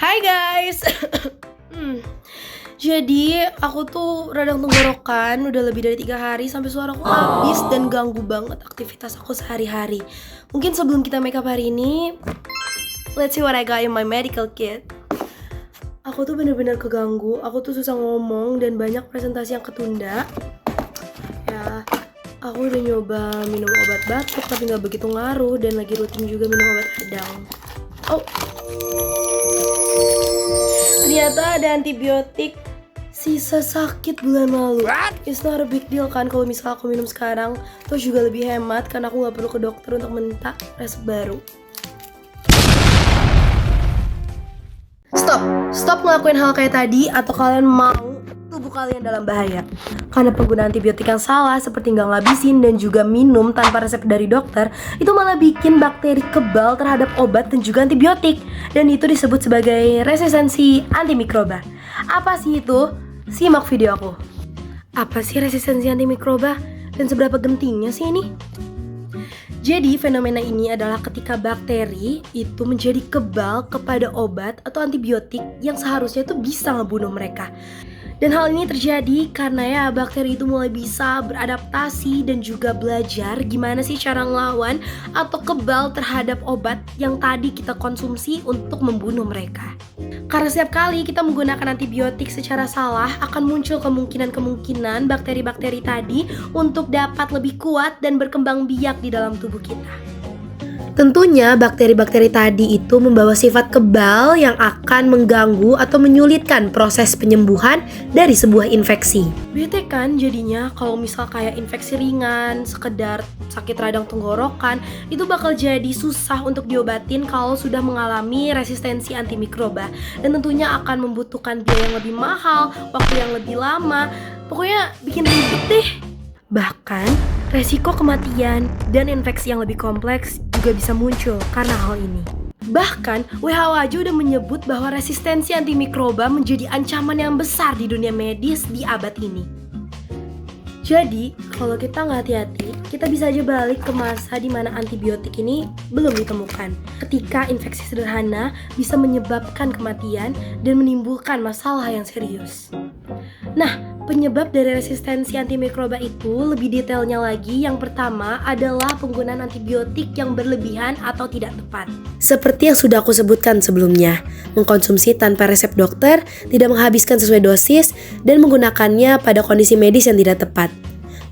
Hai guys. Jadi aku tuh radang tenggorokan udah lebih dari 3 hari sampai suaraku habis dan ganggu banget aktivitas aku sehari-hari. Mungkin sebelum kita make up hari ini, let's see what I got in my medical kit. Aku tuh bener-bener keganggu, aku tuh susah ngomong dan banyak presentasi yang ketunda. Ya, aku udah nyoba minum obat batuk tapi gak begitu ngaruh dan lagi rutin juga minum obat radang. Oh, ternyata ada antibiotik sisa sakit bulan lalu. It's not a big deal kan kalau misal aku minum sekarang. Terus juga lebih hemat karena aku gak perlu ke dokter untuk minta resep baru. Stop ngelakuin hal kayak tadi atau kalian mau tubuh kalian dalam bahaya. Karena penggunaan antibiotik yang salah seperti nggak ngabisin dan juga minum tanpa resep dari dokter itu malah bikin bakteri kebal terhadap obat dan juga antibiotik. Dan itu disebut sebagai resistensi antimikroba. Apa sih itu? Simak video aku. Apa sih resistensi antimikroba? Dan seberapa gentingnya sih ini? Jadi fenomena ini adalah ketika bakteri itu menjadi kebal kepada obat atau antibiotik yang seharusnya itu bisa ngebunuh mereka. Dan hal ini terjadi karena ya bakteri itu mulai bisa beradaptasi dan juga belajar gimana sih cara ngelawan atau kebal terhadap obat yang tadi kita konsumsi untuk membunuh mereka. Karena setiap kali kita menggunakan antibiotik secara salah akan muncul kemungkinan bakteri-bakteri tadi untuk dapat lebih kuat dan berkembang biak di dalam tubuh kita. Tentunya bakteri-bakteri tadi itu membawa sifat kebal yang akan mengganggu atau menyulitkan proses penyembuhan dari sebuah infeksi. Bete kan jadinya kalau misal kayak infeksi ringan, sekedar sakit radang tenggorokan, itu bakal jadi susah untuk diobatin kalau sudah mengalami resistensi antimikroba. Dan tentunya akan membutuhkan biaya yang lebih mahal, waktu yang lebih lama, pokoknya bikin ribet deh. Bahkan resiko kematian dan infeksi yang lebih kompleks juga bisa muncul karena hal ini. Bahkan WHO aja udah menyebut bahwa resistensi antimikroba menjadi ancaman yang besar di dunia medis di abad ini. Jadi kalau kita nggak hati-hati, kita bisa aja balik ke masa di mana antibiotik ini belum ditemukan. Ketika infeksi sederhana bisa menyebabkan kematian dan menimbulkan masalah yang serius. Nah, penyebab dari resistensi antimikroba itu lebih detailnya lagi. Yang pertama adalah penggunaan antibiotik yang berlebihan atau tidak tepat. Seperti yang sudah aku sebutkan sebelumnya, mengkonsumsi tanpa resep dokter, tidak menghabiskan sesuai dosis, dan menggunakannya pada kondisi medis yang tidak tepat.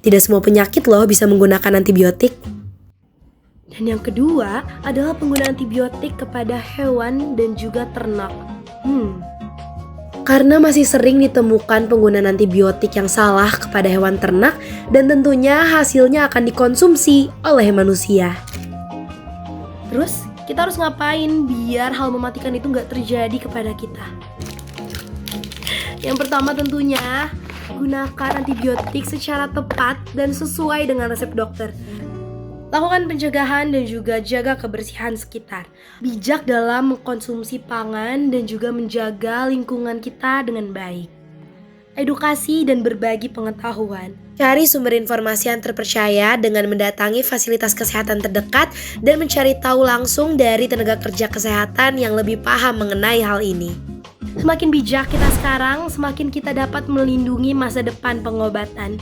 Tidak semua penyakit loh bisa menggunakan antibiotik. Dan yang kedua adalah penggunaan antibiotik kepada hewan dan juga ternak. Karena masih sering ditemukan penggunaan antibiotik yang salah kepada hewan ternak dan tentunya hasilnya akan dikonsumsi oleh manusia. Terus kita harus ngapain biar hal mematikan itu nggak terjadi kepada kita? Yang pertama tentunya gunakan antibiotik secara tepat dan sesuai dengan resep dokter. Lakukan pencegahan dan juga jaga kebersihan sekitar. Bijak dalam mengkonsumsi pangan dan juga menjaga lingkungan kita dengan baik. Edukasi dan berbagi pengetahuan. Cari sumber informasi yang terpercaya dengan mendatangi fasilitas kesehatan terdekat dan mencari tahu langsung dari tenaga kerja kesehatan yang lebih paham mengenai hal ini. Semakin bijak kita sekarang, semakin kita dapat melindungi masa depan pengobatan.